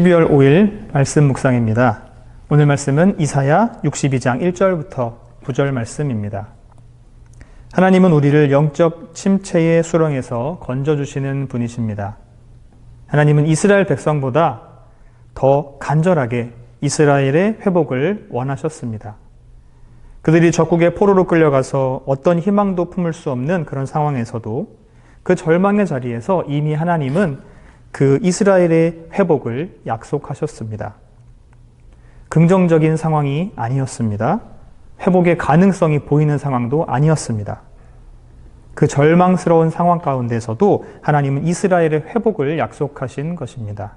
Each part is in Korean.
12월 5일 말씀 묵상입니다. 오늘 말씀은 이사야 62장 1절부터 9절 말씀입니다. 하나님은 우리를 영적 침체의 수렁에서 건져주시는 분이십니다. 하나님은 이스라엘 백성보다 더 간절하게 이스라엘의 회복을 원하셨습니다. 그들이 적국의 포로로 끌려가서 어떤 희망도 품을 수 없는 그런 상황에서도 그 절망의 자리에서 이미 하나님은 그 이스라엘의 회복을 약속하셨습니다. 긍정적인 상황이 아니었습니다. 회복의 가능성이 보이는 상황도 아니었습니다. 그 절망스러운 상황 가운데서도 하나님은 이스라엘의 회복을 약속하신 것입니다.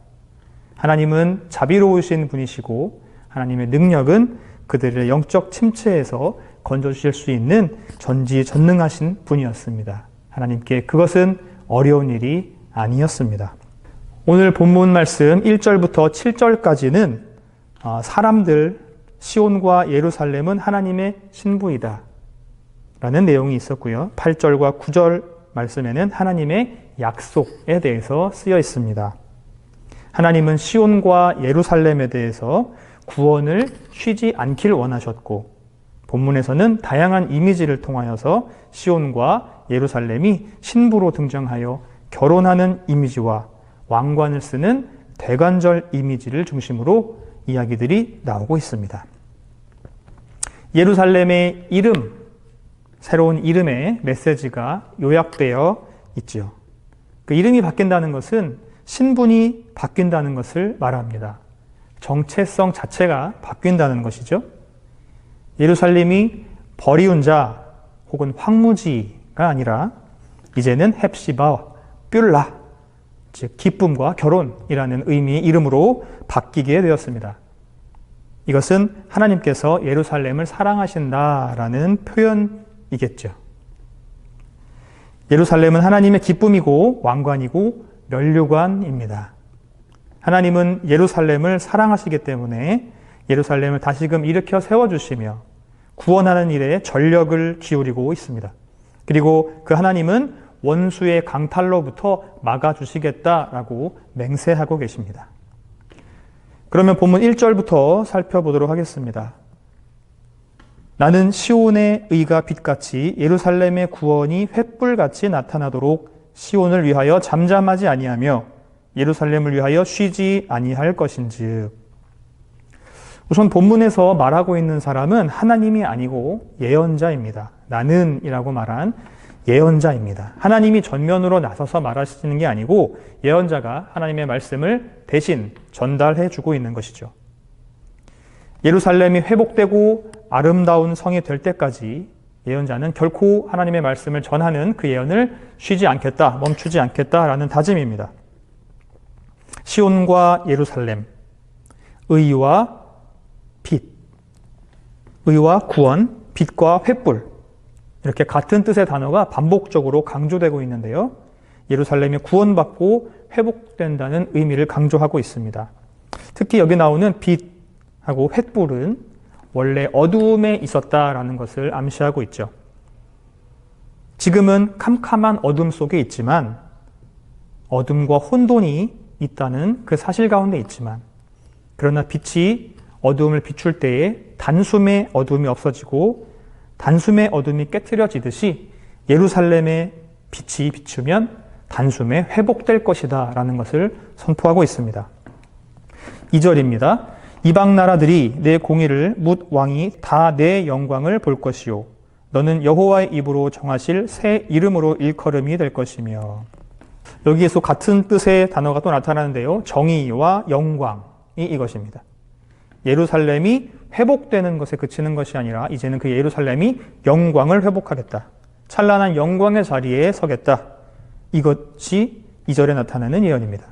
하나님은 자비로우신 분이시고 하나님의 능력은 그들의 영적 침체에서 건져주실 수 있는 전지전능하신 분이었습니다. 하나님께 그것은 어려운 일이 아니었습니다. 오늘 본문 말씀 1절부터 7절까지는 사람들, 시온과 예루살렘은 하나님의 신부이다 라는 내용이 있었고요. 8절과 9절 말씀에는 하나님의 약속에 대해서 쓰여 있습니다. 하나님은 시온과 예루살렘에 대해서 구원을 쉬지 않길 원하셨고, 본문에서는 다양한 이미지를 통하여서 시온과 예루살렘이 신부로 등장하여 결혼하는 이미지와 왕관을 쓰는 대관절 이미지를 중심으로 이야기들이 나오고 있습니다. 예루살렘의 이름, 새로운 이름의 메시지가 요약되어 있죠. 그 이름이 바뀐다는 것은 신분이 바뀐다는 것을 말합니다. 정체성 자체가 바뀐다는 것이죠. 예루살렘이 버리운 자 혹은 황무지가 아니라 이제는 헵시바, 뷸라, 즉 기쁨과 결혼이라는 의미의 이름으로 바뀌게 되었습니다. 이것은 하나님께서 예루살렘을 사랑하신다라는 표현이겠죠. 예루살렘은 하나님의 기쁨이고 왕관이고 면류관입니다. 하나님은 예루살렘을 사랑하시기 때문에 예루살렘을 다시금 일으켜 세워주시며 구원하는 일에 전력을 기울이고 있습니다. 그리고 그 하나님은 원수의 강탈로부터 막아주시겠다라고 맹세하고 계십니다. 그러면 본문 1절부터 살펴보도록 하겠습니다. 나는 시온의 의가 빛같이 예루살렘의 구원이 횃불같이 나타나도록 시온을 위하여 잠잠하지 아니하며 예루살렘을 위하여 쉬지 아니할 것인즉. 우선 본문에서 말하고 있는 사람은 하나님이 아니고 예언자입니다. 나는 이라고 말한 예언자입니다. 하나님이 전면으로 나서서 말하시는 게 아니고 예언자가 하나님의 말씀을 대신 전달해 주고 있는 것이죠. 예루살렘이 회복되고 아름다운 성이 될 때까지 예언자는 결코 하나님의 말씀을 전하는 그 예언을 쉬지 않겠다, 멈추지 않겠다라는 다짐입니다. 시온과 예루살렘, 의와 빛, 의와 구원, 빛과 횃불, 이렇게 같은 뜻의 단어가 반복적으로 강조되고 있는데요. 예루살렘이 구원받고 회복된다는 의미를 강조하고 있습니다. 특히 여기 나오는 빛하고 횃불은 원래 어두움에 있었다라는 것을 암시하고 있죠. 지금은 캄캄한 어둠 속에 있지만 어둠과 혼돈이 있다는 그 사실 가운데 있지만, 그러나 빛이 어둠을 비출 때에 단숨에 어둠이 없어지고 단숨에 어둠이 깨트려지듯이 예루살렘의 빛이 비추면 단숨에 회복될 것이다 라는 것을 선포하고 있습니다. 2절입니다. 이방 나라들이 내 공의를 뭇 왕이 다 내 영광을 볼 것이요 너는 여호와의 입으로 정하실 새 이름으로 일컬음이 될 것이며. 여기에서 같은 뜻의 단어가 또 나타나는데요. 정의와 영광이 이것입니다. 예루살렘이 회복되는 것에 그치는 것이 아니라 이제는 그 예루살렘이 영광을 회복하겠다. 찬란한 영광의 자리에 서겠다. 이것이 2절에 나타나는 예언입니다.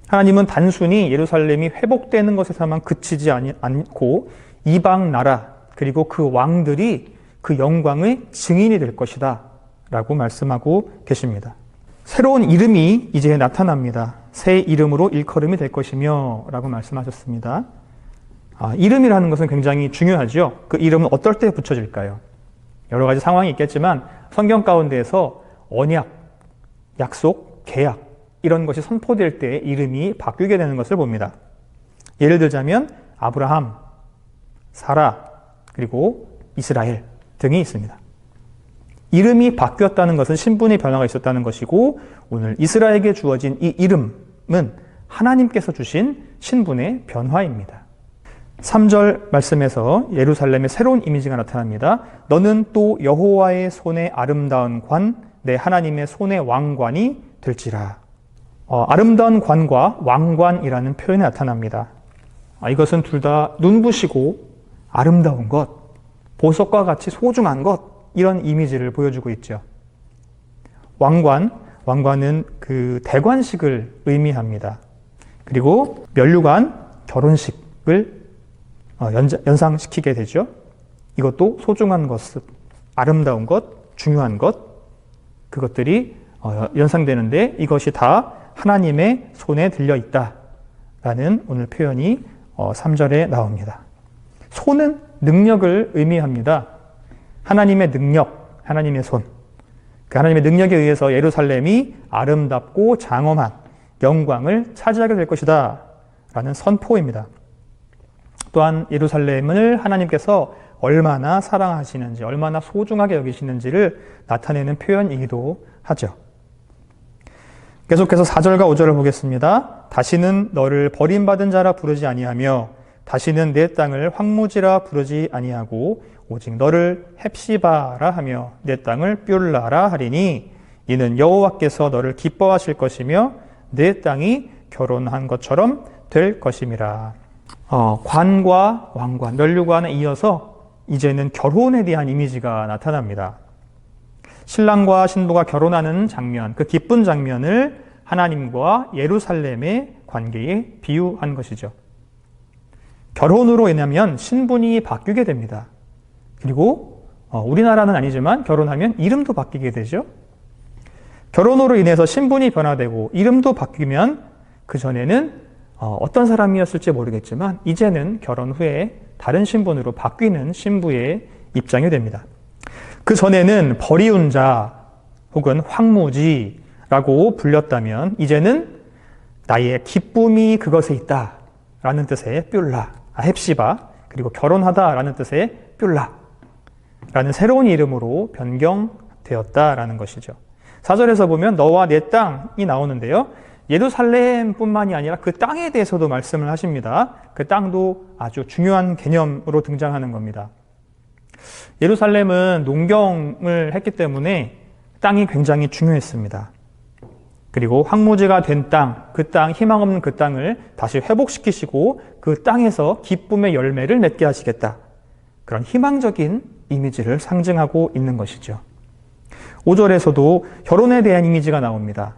하나님은 단순히 예루살렘이 회복되는 것에서만 그치지 않고 이방 나라 그리고 그 왕들이 그 영광의 증인이 될 것이다 라고 말씀하고 계십니다. 새로운 이름이 이제 나타납니다. 새 이름으로 일컬음이 될 것이며 라고 말씀하셨습니다. 이름이라는 것은 굉장히 중요하죠. 그 이름은 어떨 때 붙여질까요? 여러 가지 상황이 있겠지만 성경 가운데에서 언약, 약속, 계약 이런 것이 선포될 때 이름이 바뀌게 되는 것을 봅니다. 예를 들자면 아브라함, 사라, 그리고 이스라엘 등이 있습니다. 이름이 바뀌었다는 것은 신분의 변화가 있었다는 것이고, 오늘 이스라엘에게 주어진 이 이름은 하나님께서 주신 신분의 변화입니다. 3절 말씀에서 예루살렘의 새로운 이미지가 나타납니다. 너는 또 여호와의 손의 아름다운 관, 내 하나님의 손의 왕관이 될지라. 아름다운 관과 왕관이라는 표현이 나타납니다. 이것은 둘 다 눈부시고 아름다운 것, 보석과 같이 소중한 것, 이런 이미지를 보여주고 있죠. 왕관은 그 대관식을 의미합니다. 그리고 면류관, 결혼식을 연상시키게 되죠. 이것도 소중한 것, 아름다운 것, 중요한 것, 그것들이 연상되는데 이것이 다 하나님의 손에 들려 있다라는 오늘 표현이 3절에 나옵니다. 손은 능력을 의미합니다. 하나님의 능력, 하나님의 손. 그 하나님의 능력에 의해서 예루살렘이 아름답고 장엄한 영광을 차지하게 될 것이다 라는 선포입니다. 또한 예루살렘을 하나님께서 얼마나 사랑하시는지, 얼마나 소중하게 여기시는지를 나타내는 표현이기도 하죠. 계속해서 4절과 5절을 보겠습니다. 다시는 너를 버림받은 자라 부르지 아니하며 다시는 내 땅을 황무지라 부르지 아니하고 오직 너를 헵시바라 하며 내 땅을 뷸라라 하리니 이는 여호와께서 너를 기뻐하실 것이며 내 땅이 결혼한 것처럼 될 것임이라. 관과 왕관, 면류관에 이어서 이제는 결혼에 대한 이미지가 나타납니다. 신랑과 신부가 결혼하는 장면, 그 기쁜 장면을 하나님과 예루살렘의 관계에 비유한 것이죠. 결혼으로 인하면 신분이 바뀌게 됩니다. 그리고 우리나라는 아니지만 결혼하면 이름도 바뀌게 되죠. 결혼으로 인해서 신분이 변화되고 이름도 바뀌면 그전에는 어떤 사람이었을지 모르겠지만 이제는 결혼 후에 다른 신분으로 바뀌는 신부의 입장이 됩니다. 그 전에는 버리운 자 혹은 황무지라고 불렸다면 이제는 나의 기쁨이 그것에 있다라는 뜻의 뷸라, 헵시바, 그리고 결혼하다라는 뜻의 뷸라라는 새로운 이름으로 변경되었다라는 것이죠. 4절에서 보면 너와 내 땅이 나오는데요. 예루살렘뿐만이 아니라 그 땅에 대해서도 말씀을 하십니다. 그 땅도 아주 중요한 개념으로 등장하는 겁니다. 예루살렘은 농경을 했기 때문에 땅이 굉장히 중요했습니다. 그리고 황무지가 된 땅, 그 땅, 희망 없는 그 땅을 다시 회복시키시고 그 땅에서 기쁨의 열매를 맺게 하시겠다. 그런 희망적인 이미지를 상징하고 있는 것이죠. 5절에서도 결혼에 대한 이미지가 나옵니다.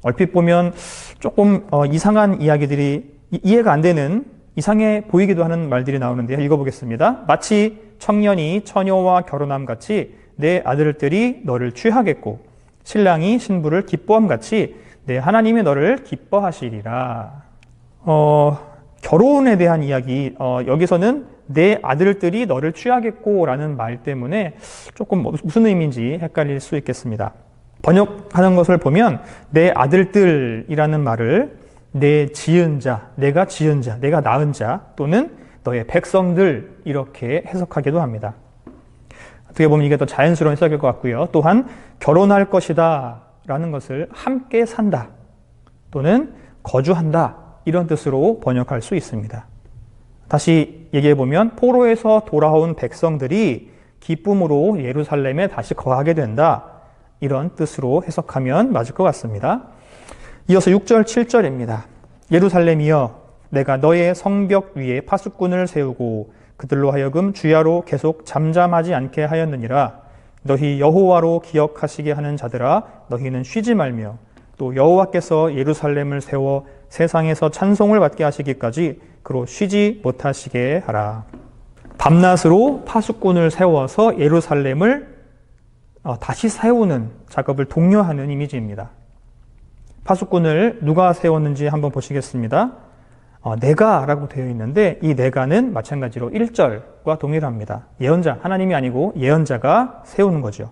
얼핏 보면 조금 이상한 이야기들이 이해가 안 되는 이상해 보이기도 하는 말들이 나오는데요. 읽어보겠습니다. 마치 청년이 처녀와 결혼함 같이 내 아들들이 너를 취하겠고 신랑이 신부를 기뻐함 같이 내 하나님이 너를 기뻐하시리라. 결혼에 대한 이야기, 여기서는 내 아들들이 너를 취하겠고 라는 말 때문에 조금 무슨 의미인지 헷갈릴 수 있겠습니다. 번역하는 것을 보면 내 아들들이라는 말을 내 지은 자, 내가 지은 자, 내가 낳은 자 또는 너의 백성들 이렇게 해석하기도 합니다. 어떻게 보면 이게 더 자연스러운 해석일 것 같고요. 또한 결혼할 것이다 라는 것을 함께 산다 또는 거주한다 이런 뜻으로 번역할 수 있습니다. 다시 얘기해 보면 포로에서 돌아온 백성들이 기쁨으로 예루살렘에 다시 거하게 된다 이런 뜻으로 해석하면 맞을 것 같습니다. 이어서 6절, 7절입니다. 예루살렘이여 내가 너의 성벽 위에 파수꾼을 세우고 그들로 하여금 주야로 계속 잠잠하지 않게 하였느니라. 너희 여호와로 기억하시게 하는 자들아 너희는 쉬지 말며 또 여호와께서 예루살렘을 세워 세상에서 찬송을 받게 하시기까지 그로 쉬지 못하시게 하라. 밤낮으로 파수꾼을 세워서 예루살렘을 다시 세우는 작업을 독려하는 이미지입니다. 파수꾼을 누가 세웠는지 한번 보시겠습니다. 내가 라고 되어 있는데 이 내가는 마찬가지로 1절과 동일합니다. 예언자, 하나님이 아니고 예언자가 세우는 거죠.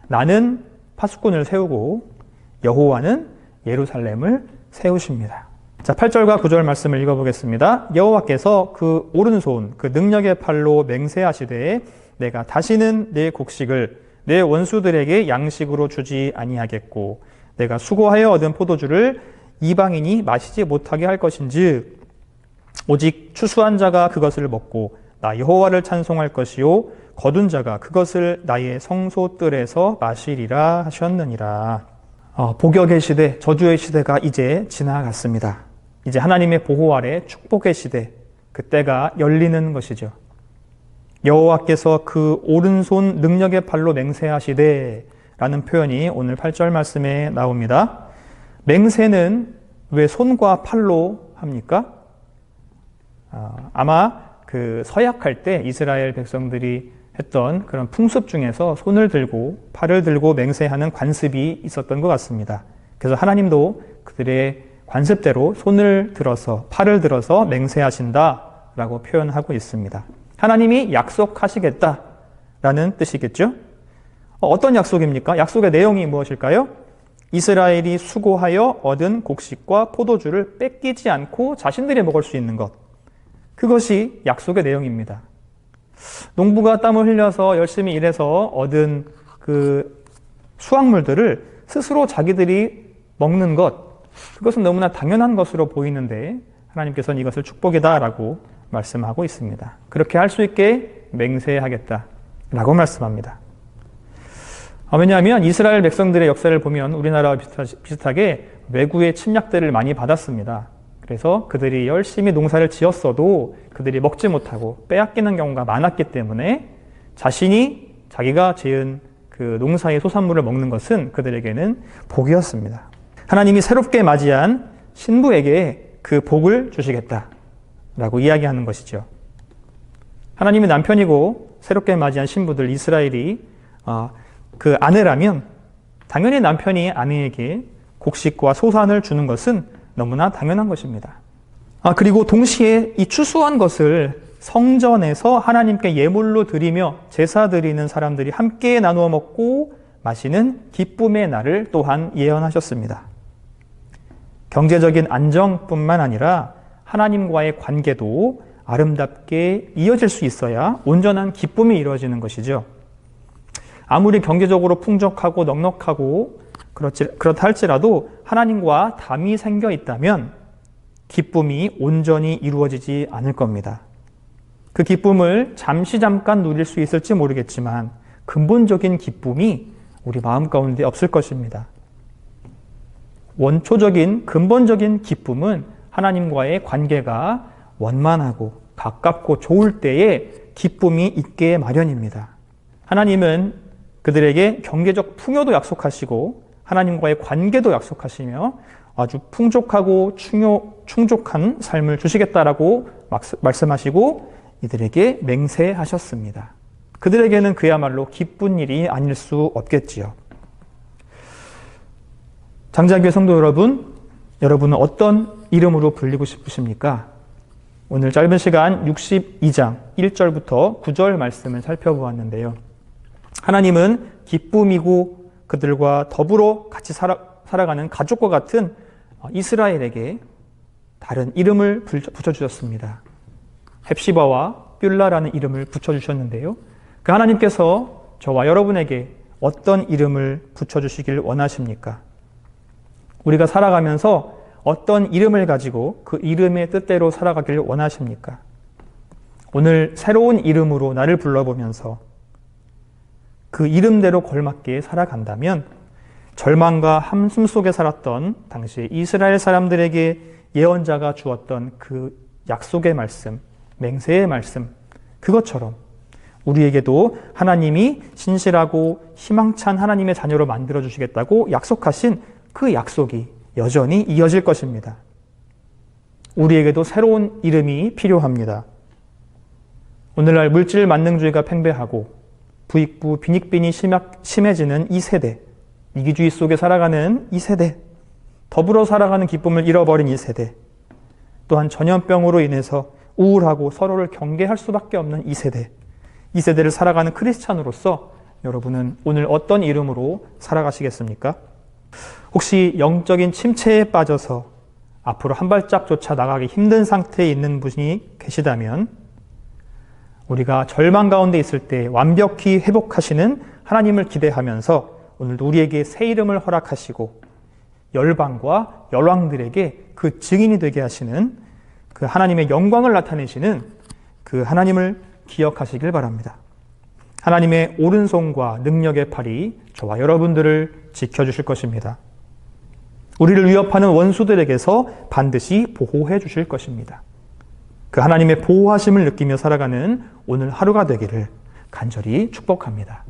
나는 파수꾼을 세우고 여호와는 예루살렘을 세우십니다. 자, 8절과 9절 말씀을 읽어보겠습니다. 여호와께서 그 오른손 그 능력의 팔로 맹세하시되 내가 다시는 내 곡식을 내 원수들에게 양식으로 주지 아니하겠고 내가 수고하여 얻은 포도주를 이방인이 마시지 못하게 할 것인즉 오직 추수한 자가 그것을 먹고 나 여호와를 찬송할 것이요 거둔 자가 그것을 나의 성소뜰에서 마시리라 하셨느니라. 복역의 시대, 저주의 시대가 이제 지나갔습니다. 이제 하나님의 보호 아래 축복의 시대, 그때가 열리는 것이죠. 여호와께서 그 오른손 능력의 팔로 맹세하시되 라는 표현이 오늘 8절 말씀에 나옵니다. 맹세는 왜 손과 팔로 합니까? 아마 그 서약할 때 이스라엘 백성들이 했던 그런 풍습 중에서 손을 들고 팔을 들고 맹세하는 관습이 있었던 것 같습니다. 그래서 하나님도 그들의 관습대로 손을 들어서 팔을 들어서 맹세하신다라고 표현하고 있습니다. 하나님이 약속하시겠다라는 뜻이겠죠? 어떤 약속입니까? 약속의 내용이 무엇일까요? 이스라엘이 수고하여 얻은 곡식과 포도주를 뺏기지 않고 자신들이 먹을 수 있는 것. 그것이 약속의 내용입니다. 농부가 땀을 흘려서 열심히 일해서 얻은 그 수확물들을 스스로 자기들이 먹는 것, 그것은 너무나 당연한 것으로 보이는데 하나님께서는 이것을 축복이다라고 말씀하고 있습니다. 그렇게 할 수 있게 맹세하겠다라고 말씀합니다. 왜냐하면 이스라엘 백성들의 역사를 보면 우리나라와 비슷하게 외구의 침략들을 많이 받았습니다. 그래서 그들이 열심히 농사를 지었어도 그들이 먹지 못하고 빼앗기는 경우가 많았기 때문에 자기가 지은 그 농사의 소산물을 먹는 것은 그들에게는 복이었습니다. 하나님이 새롭게 맞이한 신부에게 그 복을 주시겠다라고 이야기하는 것이죠. 하나님의 남편이고 새롭게 맞이한 신부들 이스라엘이 그 아내라면 당연히 남편이 아내에게 곡식과 소산을 주는 것은 너무나 당연한 것입니다. 그리고 동시에 이 추수한 것을 성전에서 하나님께 예물로 드리며 제사 드리는 사람들이 함께 나누어 먹고 마시는 기쁨의 날을 또한 예언하셨습니다. 경제적인 안정뿐만 아니라 하나님과의 관계도 아름답게 이어질 수 있어야 온전한 기쁨이 이루어지는 것이죠. 아무리 경제적으로 풍족하고 넉넉하고 그렇다 할지라도 하나님과 담이 생겨 있다면 기쁨이 온전히 이루어지지 않을 겁니다. 그 기쁨을 잠깐 누릴 수 있을지 모르겠지만 근본적인 기쁨이 우리 마음 가운데 없을 것입니다. 원초적인 근본적인 기쁨은 하나님과의 관계가 원만하고 가깝고 좋을 때에 기쁨이 있게 마련입니다. 하나님은 그들에게 경제적 풍요도 약속하시고 하나님과의 관계도 약속하시며 아주 풍족하고 충족한 삶을 주시겠다라고 말씀하시고 이들에게 맹세하셨습니다. 그들에게는 그야말로 기쁜 일이 아닐 수 없겠지요. 장자교회 성도 여러분, 여러분은 어떤 이름으로 불리고 싶으십니까? 오늘 짧은 시간 62장 1절부터 9절 말씀을 살펴보았는데요. 하나님은 기쁨이고 그들과 더불어 같이 살아가는 가족과 같은 이스라엘에게 다른 이름을 붙여주셨습니다. 헵시바와 뷸라라는 이름을 붙여주셨는데요. 그 하나님께서 저와 여러분에게 어떤 이름을 붙여주시길 원하십니까? 우리가 살아가면서 어떤 이름을 가지고 그 이름의 뜻대로 살아가길 원하십니까? 오늘 새로운 이름으로 나를 불러보면서 그 이름대로 걸맞게 살아간다면 절망과 함숨 속에 살았던 당시 이스라엘 사람들에게 예언자가 주었던 그 약속의 말씀, 맹세의 말씀, 그것처럼 우리에게도 하나님이 신실하고 희망찬 하나님의 자녀로 만들어주시겠다고 약속하신 그 약속이 여전히 이어질 것입니다. 우리에게도 새로운 이름이 필요합니다. 오늘날 물질 만능주의가 팽배하고 부익부 빈익빈이 심해지는 이 세대, 이기주의 속에 살아가는 이 세대, 더불어 살아가는 기쁨을 잃어버린 이 세대, 또한 전염병으로 인해서 우울하고 서로를 경계할 수밖에 없는 이 세대를 살아가는 크리스찬으로서 여러분은 오늘 어떤 이름으로 살아가시겠습니까? 혹시 영적인 침체에 빠져서 앞으로 한 발짝조차 나가기 힘든 상태에 있는 분이 계시다면 우리가 절망 가운데 있을 때 완벽히 회복하시는 하나님을 기대하면서 오늘도 우리에게 새 이름을 허락하시고 열방과 열왕들에게 그 증인이 되게 하시는 그 하나님의 영광을 나타내시는 그 하나님을 기억하시길 바랍니다. 하나님의 오른손과 능력의 팔이 저와 여러분들을 지켜주실 것입니다. 우리를 위협하는 원수들에게서 반드시 보호해 주실 것입니다. 그 하나님의 보호하심을 느끼며 살아가는 오늘 하루가 되기를 간절히 축복합니다.